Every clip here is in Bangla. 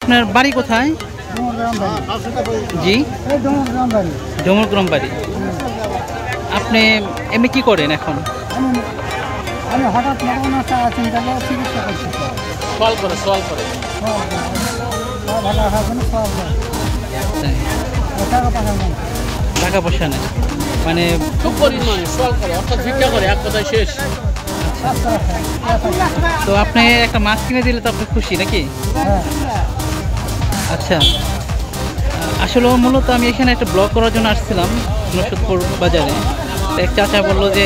আপনার বাড়ি কোথায়? জি, ডোমরগ্রাম বাড়ি। আপনি এমনি কি করেন এখন? আমি হঠাৎ চিন্তা করে চিকিৎসা করছি। টাকা পয়সা নেই মানে শেষ। তো আপনি একটা মাছ কিনে দিলে তো আপনি খুশি নাকি? আচ্ছা, আসলে মূলত আমি এখানে একটা ব্লগ করার জন্য আসছিলাম নরসিংদীপুর বাজারে। এক চাচা বললো যে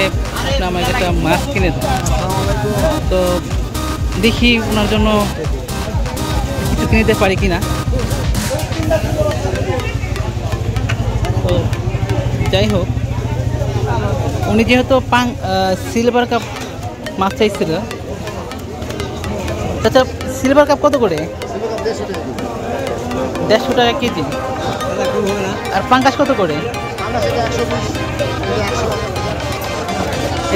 আপনি আমাকে একটা মাছ কিনে দেন। তো দেখি ওনার জন্য কিছু কিনে দিতে পারি কিনা। তো যাই হোক, উনি যেহেতু সিলভার কাপ মাছ চাইছিল। চাচা, সিলভার কাপ কত করে? 150 টাকা কেজি। আর পাঙ্গাস কত করে?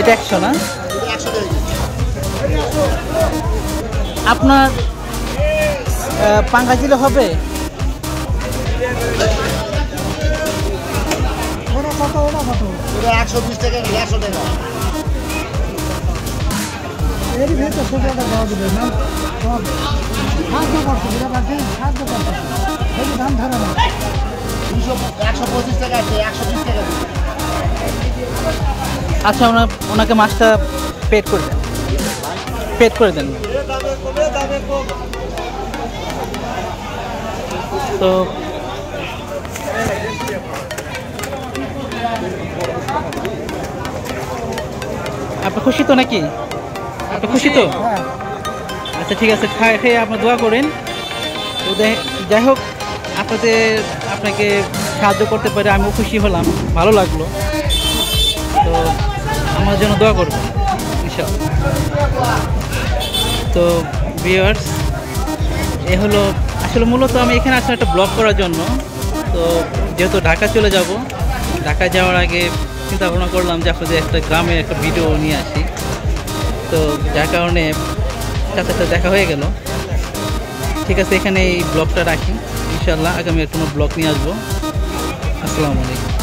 এটা 100 না? আপনার পাঙ্গাস দিলে হবে? আচ্ছা, ওনাকে মাছটা পেড করে দেন, পেড করে দেন। তো আপনি খুশি তো নাকি? আপনি খুশি তো? আচ্ছা ঠিক আছে, খেয়ে আপনি দোয়া করেন। তো যাই হোক, আপনাকে সাহায্য করতে পারে আমিও খুশি হলাম, ভালো লাগলো। তো আমার জন্য দোয়া করবেন ইনশাআল্লাহ। তো ভিউয়ার্স, এ হলো আসলে মূলত আমি এখানে আসলে একটা ব্লগ করার জন্য। তো যেহেতু ঢাকা চলে যাব, ঢাকা যাওয়ার আগে চিন্তা ভাবনা করলাম যে আপনাদের একটা গ্রামের একটা ভিডিও নিয়ে আসি। তো যার কারণে তার সাথে দেখা হয়ে গেল। ঠিক আছে, এখানে এই ব্লগটা রাখি। ইনশাআল্লাহ আগামী কোনো ব্লগ নিয়ে আসবো। আসসালামু আলাইকুম।